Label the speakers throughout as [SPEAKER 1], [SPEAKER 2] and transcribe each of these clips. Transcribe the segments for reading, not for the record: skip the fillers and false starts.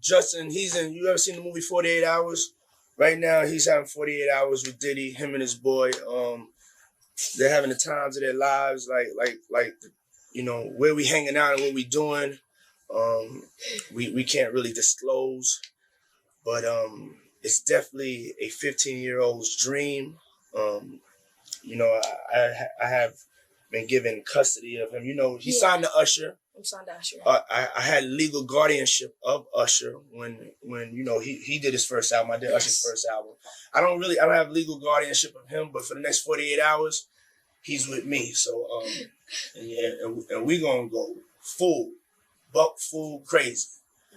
[SPEAKER 1] Justin, you ever seen the movie 48 Hours? Right now, he's having 48 hours with Diddy, him and his boy. They're having the times of their lives, like where we hanging out and what we doing. We can't really disclose, but it's definitely a 15-year-old's dream. I have been given custody of him. He signed to Usher.
[SPEAKER 2] I'm signed to Usher.
[SPEAKER 1] I had legal guardianship of Usher when he did his first album. I did Usher's first album. I don't have legal guardianship of him, but for the next 48 hours, he's with me. So and we gonna go full crazy.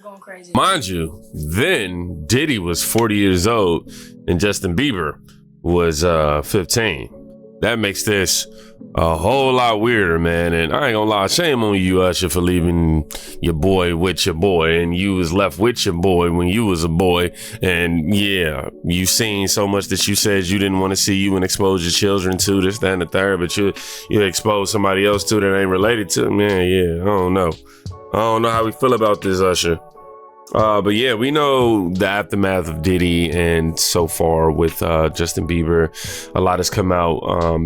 [SPEAKER 2] Going crazy.
[SPEAKER 3] Mind you, then Diddy was 40 years old and Justin Bieber was 15. That makes this a whole lot weirder, man. And I ain't gonna lie, shame on you, Usher, for leaving your boy with your boy, and you was left with your boy when you was a boy. And yeah, you seen so much that you said you didn't want to see you and expose your children to, this, that, and the third, but you expose somebody else to that ain't related to, man. Yeah, I don't know how we feel about this, Usher. But yeah, we know the aftermath of Diddy, and so far with Justin Bieber, a lot has come out.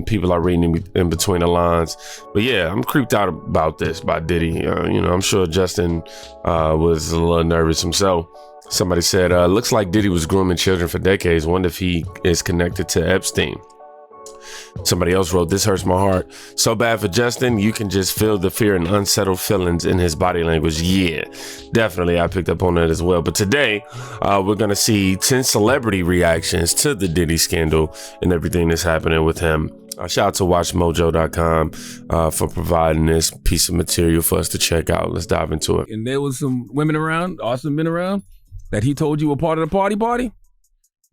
[SPEAKER 3] People are reading in between the lines. But yeah, I'm creeped out about this by Diddy. I'm sure Justin was a little nervous himself. Somebody said, looks like Diddy was grooming children for decades. Wonder if he is connected to Epstein. Somebody else wrote, this hurts my heart so bad for Justin. You can just feel the fear and unsettled feelings in his body language. Yeah, definitely. I picked up on that as well. But today we're going to see 10 celebrity reactions to the Diddy scandal and everything that's happening with him. Shout out to watchmojo.com for providing this piece of material for us to check out. Let's dive into it.
[SPEAKER 4] And there was some women around, awesome men around, that he told you were part of the party.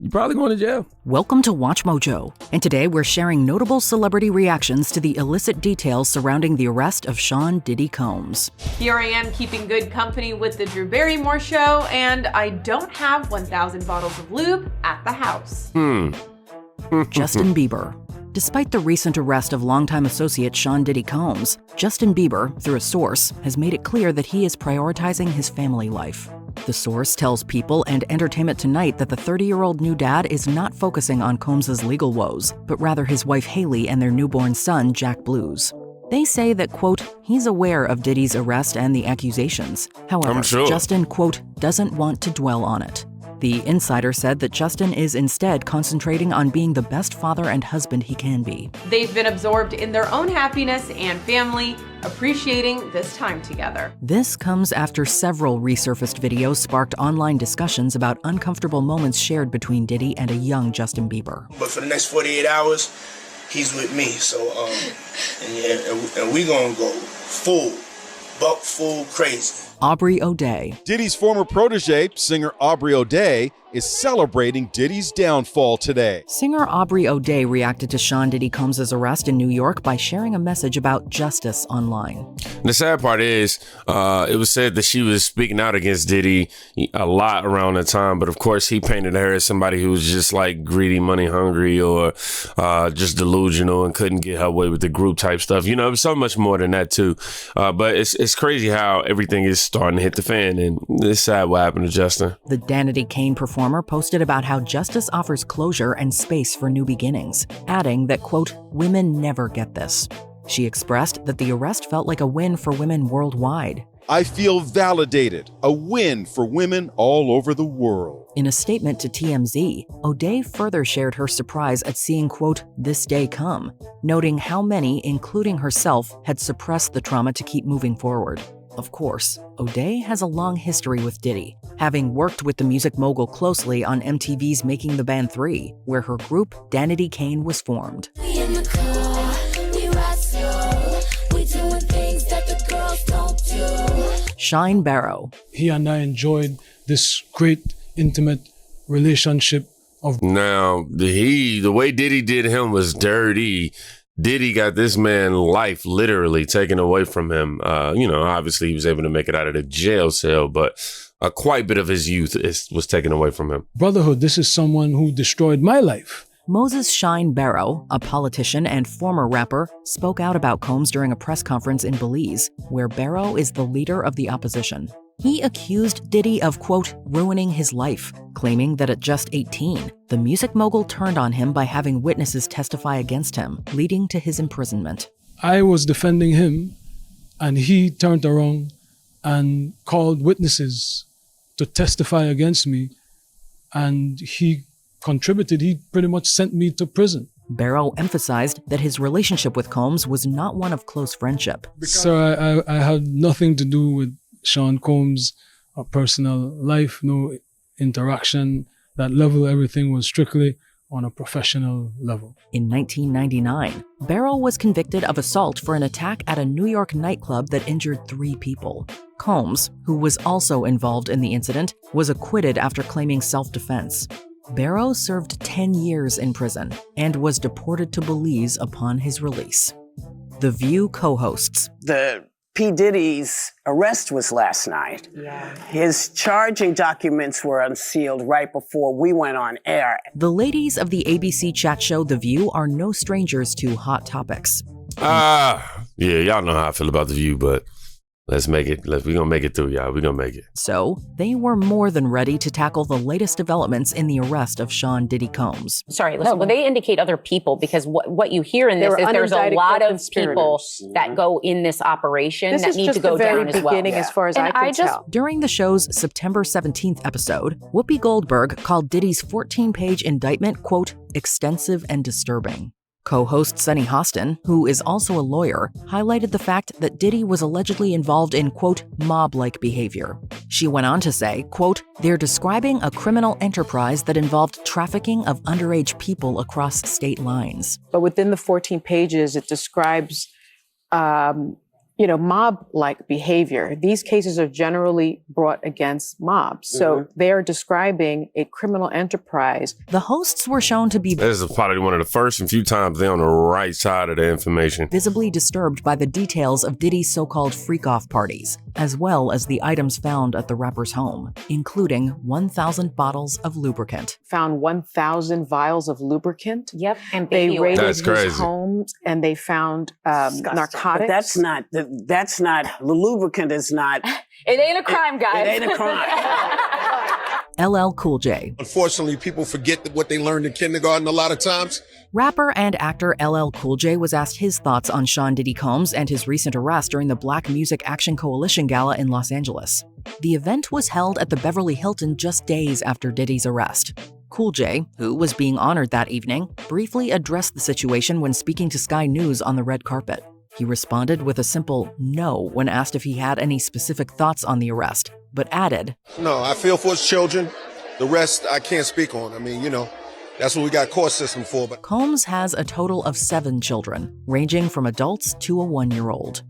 [SPEAKER 4] You're probably going to jail.
[SPEAKER 5] Welcome to Watch Mojo, and today we're sharing notable celebrity reactions to the illicit details surrounding the arrest of Sean Diddy Combs.
[SPEAKER 6] Here I am keeping good company with the Drew Barrymore show, and I don't have 1,000 bottles of lube at the house.
[SPEAKER 5] Justin Bieber. Despite the recent arrest of longtime associate Sean Diddy Combs, Justin Bieber, through a source, has made it clear that he is prioritizing his family life. The source tells People and Entertainment Tonight that the 30-year-old new dad is not focusing on Combs' legal woes, but rather his wife Haley and their newborn son, Jack Blues. They say that, quote, he's aware of Diddy's arrest and the accusations. However, Justin, quote, doesn't want to dwell on it. The insider said that Justin is instead concentrating on being the best father and husband he can be.
[SPEAKER 6] They've been absorbed in their own happiness and family, appreciating this time together.
[SPEAKER 5] This comes after several resurfaced videos sparked online discussions about uncomfortable moments shared between Diddy and a young Justin Bieber.
[SPEAKER 1] But for the next 48 hours, he's with me. So, and we gonna go full crazy.
[SPEAKER 5] Aubrey O'Day.
[SPEAKER 7] Diddy's former protege, singer Aubrey O'Day, is celebrating Diddy's downfall today.
[SPEAKER 5] Singer Aubrey O'Day reacted to Sean Diddy Combs' arrest in New York by sharing a message about justice online.
[SPEAKER 3] The sad part is, it was said that she was speaking out against Diddy a lot around that time, but of course he painted her as somebody who was just like greedy, money hungry, or just delusional and couldn't get her way with the group type stuff. It was so much more than that too. But it's crazy how everything is starting to hit the fan, and it's sad what happened to Justin.
[SPEAKER 5] The Danity Kane performer posted about how justice offers closure and space for new beginnings, adding that, quote, women never get this. She expressed that the arrest felt like a win for women worldwide.
[SPEAKER 7] I feel validated, a win for women all over the world.
[SPEAKER 5] In a statement to TMZ, O'Day further shared her surprise at seeing, quote, this day come, noting how many, including herself, had suppressed the trauma to keep moving forward. Of course, O'Day has a long history with Diddy, having worked with the music mogul closely on MTV's Making the Band 3, where her group, Danity Kane, was formed.
[SPEAKER 8] We in the car, we ride slow, we doing things that the girls don't do.
[SPEAKER 5] Shine Barrow.
[SPEAKER 9] He and I enjoyed this great, intimate relationship of...
[SPEAKER 3] Now, the way Diddy did him was dirty. Diddy got this man life literally taken away from him. Obviously he was able to make it out of the jail cell, but quite a bit of his youth was taken away from him.
[SPEAKER 9] Brotherhood, this is someone who destroyed my life.
[SPEAKER 5] Moses Shine Barrow, a politician and former rapper, spoke out about Combs during a press conference in Belize, where Barrow is the leader of the opposition. He accused Diddy of, quote, ruining his life, claiming that at just 18, the music mogul turned on him by having witnesses testify against him, leading to his imprisonment.
[SPEAKER 9] I was defending him, and he turned around and called witnesses to testify against me, and he contributed. He pretty much sent me to prison.
[SPEAKER 5] Barrow emphasized that his relationship with Combs was not one of close friendship.
[SPEAKER 9] So I had nothing to do with Sean Combs' personal life, no interaction. That level, everything was strictly on a professional level.
[SPEAKER 5] In 1999, Barrow was convicted of assault for an attack at a New York nightclub that injured 3 people. Combs, who was also involved in the incident, was acquitted after claiming self-defense. Barrow served 10 years in prison and was deported to Belize upon his release. The View co-hosts.
[SPEAKER 2] The P. Diddy's arrest was last night.
[SPEAKER 6] Yeah.
[SPEAKER 2] His charging documents were unsealed right before we went on air.
[SPEAKER 5] The ladies of the ABC chat show The View are no strangers to hot topics.
[SPEAKER 3] Yeah, y'all know how I feel about The View, but let's make it. We're going to make it through, y'all. We're going to make it.
[SPEAKER 5] So, they were more than ready to tackle the latest developments in the arrest of Sean Diddy Combs.
[SPEAKER 10] Sorry, listen, well, they indicate other people because what you hear in this is there's a lot of people that go in this operation that need to go down as well.
[SPEAKER 6] This is just the very beginning as far as I can tell.
[SPEAKER 5] During the show's September 17th episode, Whoopi Goldberg called Diddy's 14-page indictment, quote, extensive and disturbing. Co-host Sunny Hostin, who is also a lawyer, highlighted the fact that Diddy was allegedly involved in, quote, mob-like behavior. She went on to say, quote, they're describing a criminal enterprise that involved trafficking of underage people across state lines.
[SPEAKER 11] But within the 14 pages, it describes, mob-like behavior. These cases are generally brought against mobs. So they are describing a criminal enterprise.
[SPEAKER 5] The hosts were shown to be
[SPEAKER 3] This is probably one of the first and few times they're on the right side of the information.
[SPEAKER 5] Visibly disturbed by the details of Diddy's so-called freak-off parties, as well as the items found at the rapper's home, including 1,000 bottles of lubricant.
[SPEAKER 11] Found 1,000 vials of lubricant.
[SPEAKER 10] Yep, and
[SPEAKER 11] they raided
[SPEAKER 3] That's crazy.
[SPEAKER 11] his home and they found narcotics.
[SPEAKER 2] But that's not, the lubricant is not.
[SPEAKER 10] It ain't a crime, guys.
[SPEAKER 2] It ain't a crime.
[SPEAKER 5] LL Cool J.
[SPEAKER 12] Unfortunately, people forget what they learned in kindergarten a lot of times.
[SPEAKER 5] Rapper and actor LL Cool J was asked his thoughts on Sean Diddy Combs and his recent arrest during the Black Music Action Coalition Gala in Los Angeles. The event was held at the Beverly Hilton just days after Diddy's arrest. Cool J, who was being honored that evening, briefly addressed the situation when speaking to Sky News on the red carpet. He responded with a simple no when asked if he had any specific thoughts on the arrest, but added,
[SPEAKER 12] No, I feel for his children. The rest I can't speak on. I mean, that's what we got court system for. But
[SPEAKER 5] Combs has a total of 7 children, ranging from adults to a 1-year-old.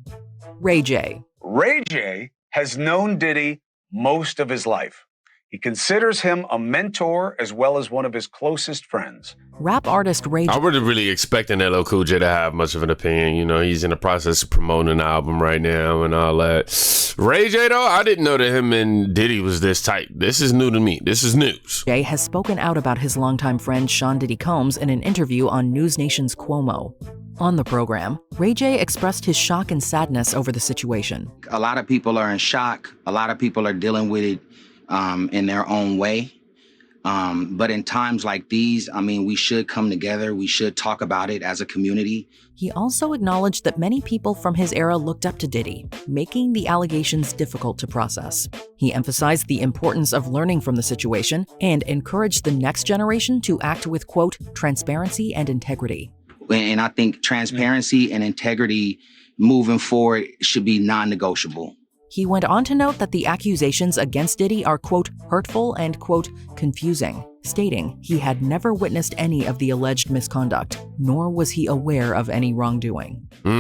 [SPEAKER 5] Ray J.
[SPEAKER 13] Ray J has known Diddy most of his life. He considers him a mentor as well as one of his closest friends.
[SPEAKER 5] Rap artist Ray J.
[SPEAKER 3] I wasn't really expecting LL Cool J to have much of an opinion. He's in the process of promoting an album right now and all that. Ray J, though, I didn't know that him and Diddy was this tight. This is new to me. This is news.
[SPEAKER 5] J has spoken out about his longtime friend Sean Diddy Combs in an interview on News Nation's Cuomo. On the program, Ray J expressed his shock and sadness over the situation.
[SPEAKER 14] A lot of people are in shock. A lot of people are dealing with it in their own way. But in times like these, we should come together. We should talk about it as a community.
[SPEAKER 5] He also acknowledged that many people from his era looked up to Diddy, making the allegations difficult to process. He emphasized the importance of learning from the situation and encouraged the next generation to act with, quote, transparency and integrity.
[SPEAKER 14] And I think transparency and integrity moving forward should be non-negotiable.
[SPEAKER 5] He went on to note that the accusations against Diddy are, quote, hurtful and, quote, confusing, stating he had never witnessed any of the alleged misconduct, nor was he aware of any wrongdoing.
[SPEAKER 3] I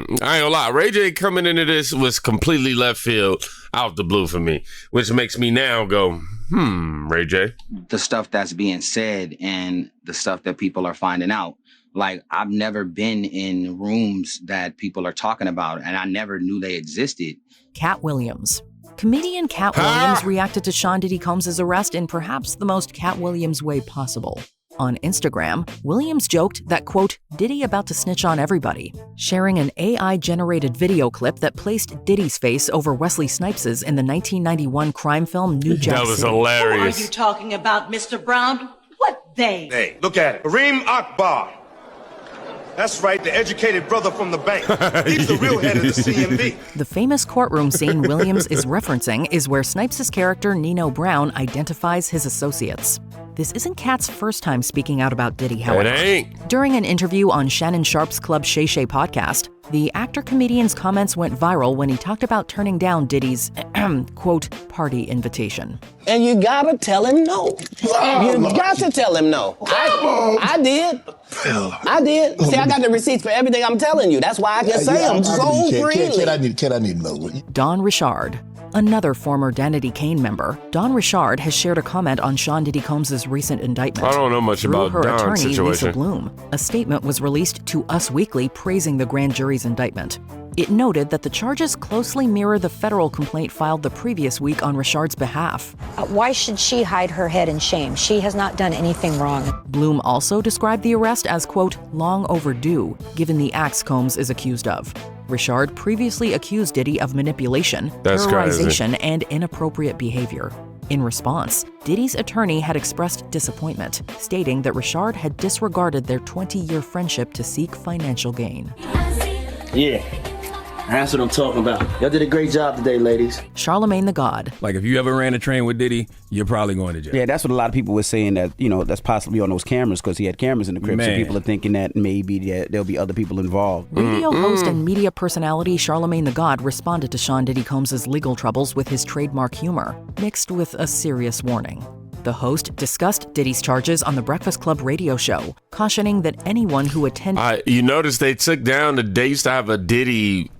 [SPEAKER 3] ain't gonna lie, Ray J coming into this was completely left field, out the blue for me, which makes me now go, Ray J.
[SPEAKER 14] The stuff that's being said and the stuff that people are finding out. Like, I've never been in rooms that people are talking about, and I never knew they existed.
[SPEAKER 5] Katt Williams. Comedian Katt Williams reacted to Sean Diddy Combs' arrest in perhaps the most Katt Williams way possible. On Instagram, Williams joked that, quote, Diddy about to snitch on everybody, sharing an AI-generated video clip that placed Diddy's face over Wesley Snipes' in the 1991 crime film New Jack City.
[SPEAKER 3] That was hilarious.
[SPEAKER 15] Who are you talking about, Mr. Brown? What they?
[SPEAKER 12] Hey, look at it. Kareem Akbar. That's right, the educated brother from the bank. He's the real head of the CMB.
[SPEAKER 5] The famous courtroom scene Williams is referencing is where Snipes' character Nino Brown identifies his associates. This isn't Katt's first time speaking out about Diddy, however.
[SPEAKER 3] It ain't.
[SPEAKER 5] During an interview on Shannon Sharp's Club Shay Shay podcast, the actor-comedian's comments went viral when he talked about turning down Diddy's, quote, party invitation.
[SPEAKER 16] And you gotta tell him no. You got to tell him no. I did. I did. See, I got the receipts for everything I'm telling you. That's why I can say them so freely.
[SPEAKER 17] Can I need to know?
[SPEAKER 5] Don Richard, another former Danity Kane member, Don Richard has shared a comment on Sean Diddy Combs' recent indictment.
[SPEAKER 3] I don't know much
[SPEAKER 5] Through
[SPEAKER 3] about
[SPEAKER 5] her
[SPEAKER 3] Don's
[SPEAKER 5] attorney,
[SPEAKER 3] situation.
[SPEAKER 5] Lisa Bloom, a statement was released to Us Weekly praising the grand jury's indictment. It noted that the charges closely mirror the federal complaint filed the previous week on Richard's behalf.
[SPEAKER 18] Why should she hide her head in shame? She has not done anything wrong.
[SPEAKER 5] Bloom also described the arrest as, quote, long overdue, given the acts Combs is accused of. Richard previously accused Diddy of manipulation,
[SPEAKER 3] That's
[SPEAKER 5] terrorization, and inappropriate behavior. In response, Diddy's attorney had expressed disappointment, stating that Richard had disregarded their 20-year friendship to seek financial gain.
[SPEAKER 16] Yeah. That's what I'm talking about. Y'all did a great job today, ladies.
[SPEAKER 5] Charlamagne the God.
[SPEAKER 4] Like, if you ever ran a train with Diddy, you're probably going to jail.
[SPEAKER 19] Yeah, that's what a lot of people were saying, that, you know, that's possibly on those cameras because he had cameras in the crib. So
[SPEAKER 4] Man.
[SPEAKER 19] people are thinking that maybe there'll be other people involved.
[SPEAKER 5] Radio host and media personality Charlamagne the God responded to Sean Diddy Combs' legal troubles with his trademark humor, mixed with a serious warning. The host discussed Diddy's charges on the Breakfast Club radio show, cautioning that anyone who attended...
[SPEAKER 3] You notice they took down they used to have a Diddy,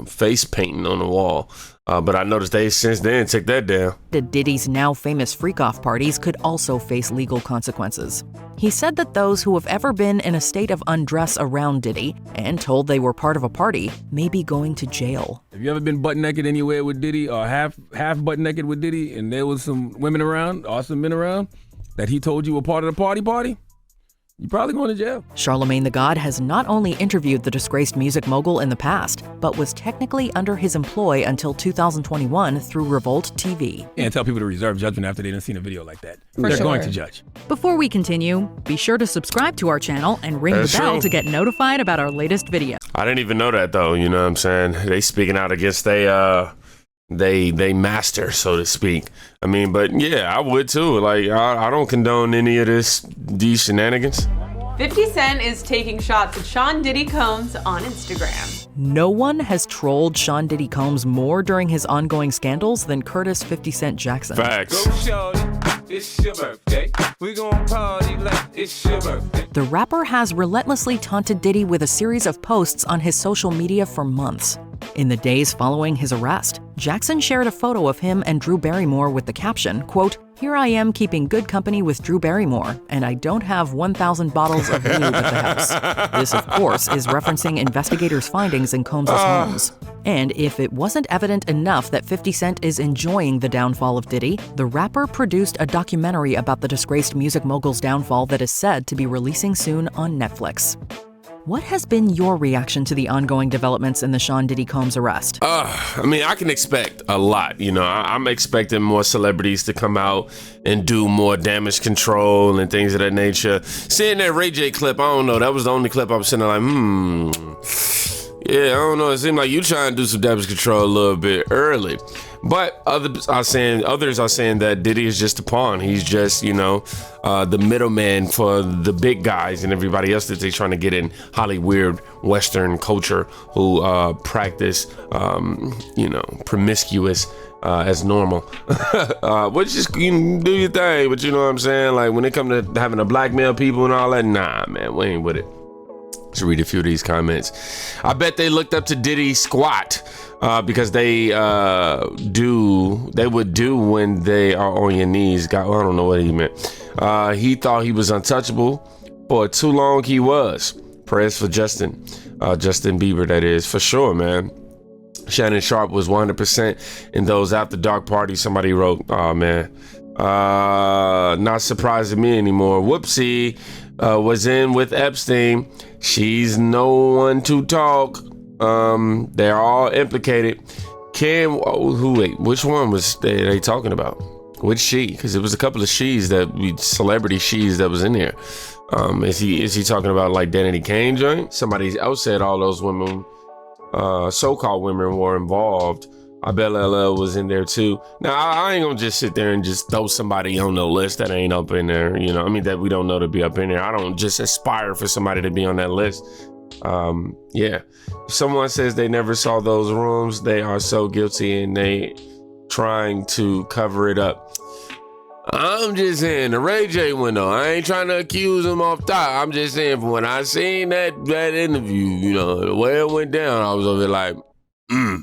[SPEAKER 3] face painting on the wall. But I noticed they since then took that down.
[SPEAKER 5] Diddy's now famous freak-off parties could also face legal consequences. He said that those who have ever been in a state of undress around Diddy and told they were part of a party may be going to jail.
[SPEAKER 4] Have you ever been butt naked anywhere with Diddy or half butt naked with Diddy and there was some women around or some men around that he told you were part of the party? You're probably going to jail.
[SPEAKER 5] Charlamagne the God has not only interviewed the disgraced music mogul in the past, but was technically under his employ until 2021 through Revolt TV.
[SPEAKER 4] And tell people to reserve judgment after they didn't see a video like that.
[SPEAKER 5] For
[SPEAKER 4] They're
[SPEAKER 5] sure.
[SPEAKER 4] going to judge.
[SPEAKER 5] Before we continue, be sure to subscribe to our channel and ring
[SPEAKER 3] That's
[SPEAKER 5] the bell
[SPEAKER 3] true.
[SPEAKER 5] to get notified about our latest video.
[SPEAKER 3] I didn't even know that though. You know what I'm saying? They speaking out against they master, so to speak. I mean, but yeah, I would too. Like, I don't condone any of these shenanigans.
[SPEAKER 6] 50 Cent is taking shots at Sean Diddy Combs on Instagram.
[SPEAKER 5] No one has trolled Sean Diddy Combs more during his ongoing scandals than Curtis 50 Cent Jackson.
[SPEAKER 3] Facts.
[SPEAKER 20] It's your birthday. We gon' party like it's your birthday.
[SPEAKER 5] The rapper has relentlessly taunted Diddy with a series of posts on his social media for months. In the days following his arrest, Jackson shared a photo of him and Drew Barrymore with the caption, quote, "Here I am keeping good company with Drew Barrymore, and I don't have 1,000 bottles of lube at the house." This, of course, is referencing investigators' findings in Combs' homes. And if it wasn't evident enough that 50 Cent is enjoying the downfall of Diddy, the rapper produced a documentary about the disgraced music mogul's downfall that is said to be releasing soon on Netflix. What has been your reaction to the ongoing developments in the Sean Diddy Combs arrest?
[SPEAKER 3] I mean, I can expect a lot. You know, I'm expecting more celebrities to come out and do more damage control and things of that nature. Seeing that Ray J clip, I don't know. That was the only clip I was sitting there like, yeah, I don't know. It seemed like you trying to do some damage control a little bit early. But others are saying that Diddy is just a pawn. He's just, the middleman for the big guys and everybody else that they're trying to get in Hollywood Western culture who practice, promiscuous as normal. Which is, you can do your thing, but you know what I'm saying? Like when it comes to having to blackmail people and all that, nah, man, we ain't with it. Let's read a few of these comments. I bet they looked up to Diddy squat because they would do when they are on your knees. God, I don't know what he meant. He thought he was untouchable. For too long he was. Prayers for Justin Bieber, that is, for sure, man. Shannon Sharp was 100% in those after dark parties. Somebody wrote, oh man, Not surprising me anymore. Whoopsie was in with Epstein. She's no one to talk. They're all implicated. Which one was they talking about? Which she? Because it was a couple of celebrity she's that was in there. Is he talking about like Danity Kane joint? Somebody else said all those women, so-called women, were involved. I bet LL was in there too. Now I ain't gonna just sit there and just throw somebody on the list that ain't up in there. You know, I mean, that we don't know to be up in there. I don't just aspire for somebody to be on that list. Yeah. If someone says they never saw those rooms, they are so guilty and they trying to cover it up. I'm just saying the Ray J window. I ain't trying to accuse him off top. I'm just saying when I seen that interview, you know, the way it went down, I was over there like,